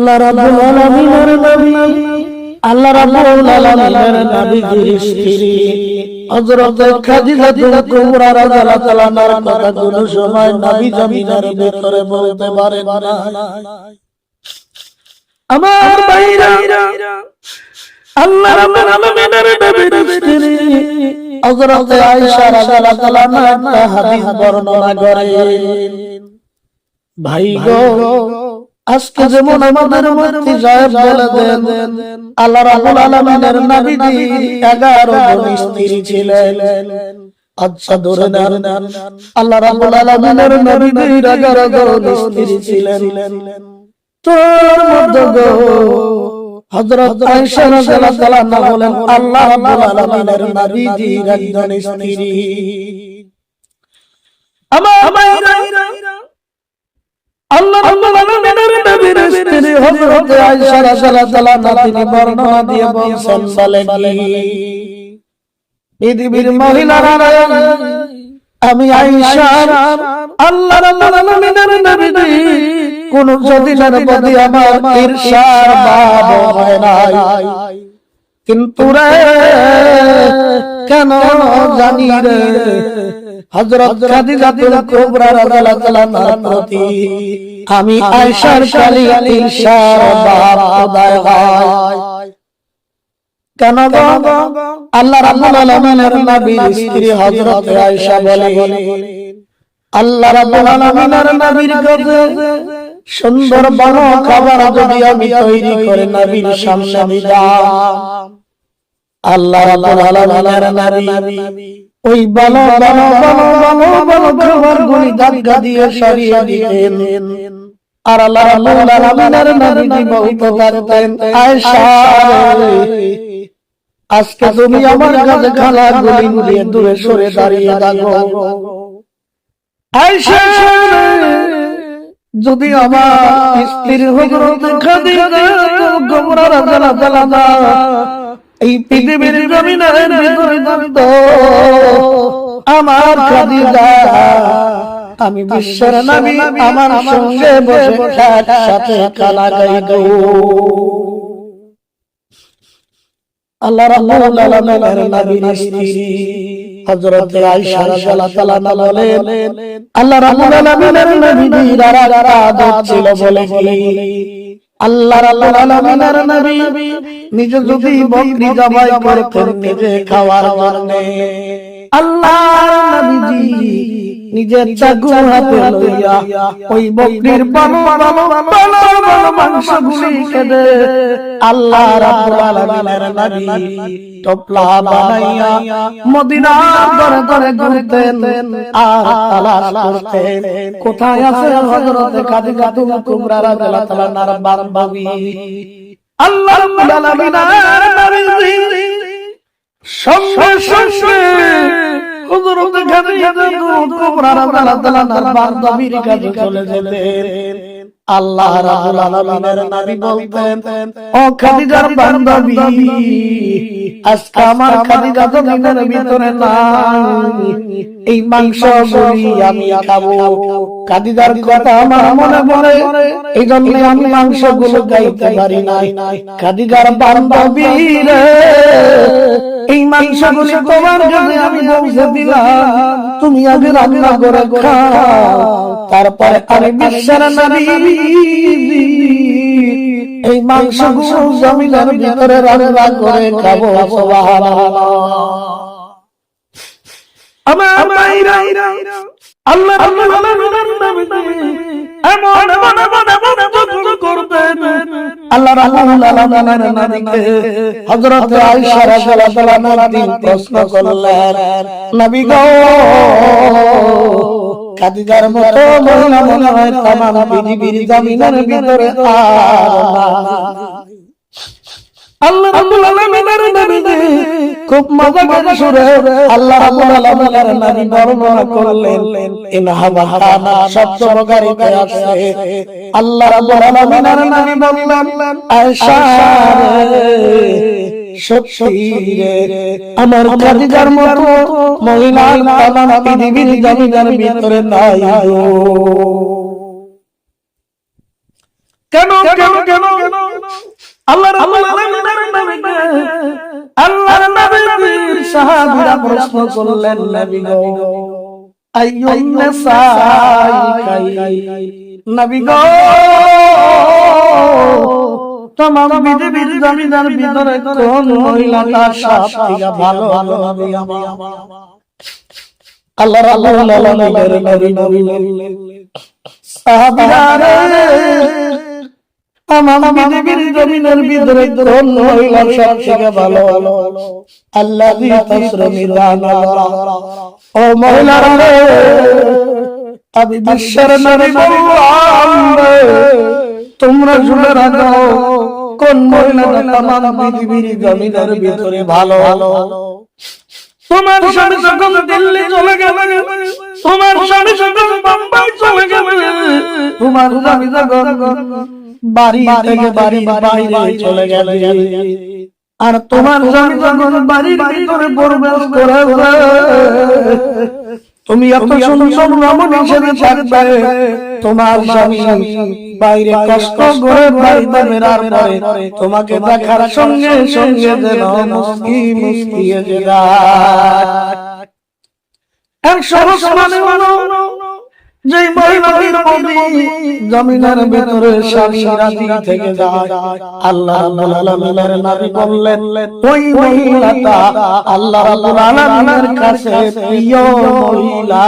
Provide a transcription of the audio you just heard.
আল্লাহ রাব্বুল আলামিনের নবী, আল্লাহ রাব্বুল আলামিনের নবীর স্ত্রী হযরত খাদিজাতুল কুবরা রাদিয়াল্লাহু তাআলা আনহার কথা কোন সময় নবী জমিনের ভিতরে বলতে পারেন না। আমার ভাইরা, আল্লাহ রাব্বুল আলামিনের নবীর স্ত্রী হযরত আয়েশা রাদিয়াল্লাহু তাআলা আনহা হাদিস বর্ণনা করেন। ভাই গো, আজকে যেমন আমাদের মুফতি সাহেব বলে দেন আল্লাহ রাব্বুল আলামিনের নবীজি 11 জন স্ত্রী ছিলেন। আচ্ছা ধরে নেন আল্লাহ রাব্বুল আলামিনের নবীজির 11 জন স্ত্রী ছিলেন। তোর মধ্যে গো হযরত আয়েশা রাদিয়াল্লাহু তাআলা আনহা বলেন আল্লাহ রাব্বুল আলামিনের নবীজির একজন স্ত্রী। আমার ভাইরা, আল্লাহ রাব্বুল আলামিনের নবীর স্ত্রী হযরত আয়েশা রাদিয়াল্লাহু তাআলা আনহা তিনি বর্ণনা দিয়ে বলেন বলেন পৃথিবীর মহিলারা আমি আয়েশা আল্লাহ রাব্বুল আলামিনের নবীজি কোন যদিনের প্রতি আমার ঈর্ষার ভাব হয় নাই, কিন্তু রে কেন জানি রে হযরত খাদিজাতুল কুবরা রাদিয়াল্লাহু তাআলা আনহার প্রতি আমি আয়েশার খালি ঈর্ষার ভাব উদয় হয়। কেন গো? আল্লাহ রাব্বুল আলামিনের নবীর স্ত্রী হযরত আয়েশা বলেন আল্লাহ রাব্বুল আলামিনের নবীর কাছে সুন্দর বড় খাবার যদি আমি তৈরি করে নবীর সামনে দিতাম, আল্লাহ রাব্বুল আলামিনের নবী ওই ভালো ভালো ভালো ভালো ভালো খাবারগুলি দাগা দিয়ে সরিয়ে দিতেন। আর আল্লাহ রাব্বুল আলামিনের নবী বলতে থাকতেন আয়েশা আজকে তুমি আমার কাছে খানাগুলি নিয়ে দূরে সরে দাঁড়িয়ে থাকো। আয়েশা যদি আমার স্ত্রী হযরত খাদিজাতুল কুবরা রাদিয়াল্লাহু তাআলা এই পৃথিবীর জমিনের ভিতরে থাকতো, আমার খাদিজা আমি বিশ্বের নবী আমার সঙ্গে বসে একসাথে খানা খাইতো। আল্লাহ রাব্বুল আলামিনের নবীর স্ত্রী হযরত আয়েশা রাদিয়াল্লাহু তাআলা বলেন আল্লাহ রাব্বুল আলামিনের নবীর আদত ছিল বলে আল্লাহ রাব্বুল আলামিনের নবী নিজে যদি বকরি জবাই করতেন নিজে খাওয়ার জন্য, আল্লাহর নবীজি নিজের চাকু হাতে লইয়া ওই বকরির ভালো ভালো ভালো ভালো মাংসগুলি কেটে আল্লাহ রাব্বুল আলামিনের নবী টপলা বানাইয়া মদিনার ঘরে ঘরে ঘুরতেন আর তালাশ করতেন কোথায় আছে হযরত খাদিজাতুল কুবরা রাদিয়াল্লাহু তাআলা আনহার বান্ধবী। আল্লাহ রাব্বুল আলামিনের নবী সঙ্গে সঙ্গে হযরত খাদিজাতুল কুবরা রাদিয়াল্লাহু তাআলা আনহার বান্ধবীর কাছে চলে যেতেন। আল্লাহ রাব্বুল আলামিনের নবী বলতেন ও খাদিজার বান্ধবী আজকে আমার খাদিজা জমিনের ভিতরে নাই, এই মাংসগুলি আমি খাবো। খাদিজার কথা আমার মনে পড়ে, এই জন্য আমি মাংসগুলো খাইতে পারি নাই। খাদিজার বান্ধবী রে এই মাংসগুলি তোমার কাছে আমি পৌঁছে দিলাম, তুমি আগে রান্না করে খাও, তারপরে আমি বিশ্বের নবী এই মাংসগুলো জমিনের ভিতরে রান্না করে খাবো। সুবহানাল্লাহ। আমার ভাইরা, আল্লাহ রাব্বুল আলামিনের নবী এমন এমন এমন এমন যত্ন করতেন। আল্লাহ রাব্বুল আলামিনের নবীকে হযরত আয়েশা রাদিয়াল্লাহু তাআলা আনহা প্রশ্ন করলেন নবী গো খাদিজার মতো মহিলা মনে হয় তামাম পৃথিবীর জমিনের ভিতরে আর নাই। আল্লাহ রাব্বুল আলামিনের নবী খুব মজা করে সুরে আল্লাহ রাব্বুল আলামিনের নবী বর্ণনা করলেন ইনহা বাহানা শব্দ বগারিতে আছে। আল্লাহ রাব্বুল আলামিনের নবী বললেন আয়েশা সত্যি রে আমার খাদিজার মতো মহিলা তামাম পৃথিবীর জমিনের ভিতরে নাই। কেন কেন কেন আল্লাহ রাব্বুল আলামিনের নবীকে আল্লাহর নবীর সাহাবীরা প্রশ্ন করলেন, নবী গো আইয়ুন নিসাই নবী গো तमाम পৃথিবীর জমিনের ভিতরে কোন মহিলাটা সবথেকে ভালো নবী আমার? আল্লাহ রাব্বুল আলামিনের নবী সাহাবীরা तमाम পৃথিবীর জমিনের ভিতরে কোন মহিলা সবথেকে ভালো? আল্লাযী তাসরিমিনা ও মহিলারা আমি বিশ্বের নবী বললাম তোমরা শুনে রাখো কোন মহিলাটা तमाम পৃথিবীর জমিনের ভিতরে ভালো? তোমার স্বামী যখন দিল্লি চলে গেল, তোমার স্বামী যখন বোম্বাই চলে গেল, তোমার স্বামী যখন বাড়ি থেকে বাড়ির বাইরে চলে গেল, আর তোমার স্বামী যখন বাড়ির ভিতরে প্রবেশ করেছে, তুমি এত সুন্দর রমণী হিসেবে থাকবে, তোমার স্বামী বাইরে কষ্ট করে বাড়িতে বেরার পরে তোমাকে দেখার সঙ্গে সঙ্গে যেন মুস্কি মুস্কিয়ে যায়। আর সরস মানে যে মহিলার নবী জমিনের ভিতরে স্বামী রাতি থেকে যায়, আল্লাহ রাব্বুল আলামিনের নবী বললেন ওই মহিলাটা আল্লাহ রাব্বুল আলামিনের কাছে প্রিয় মহিলা।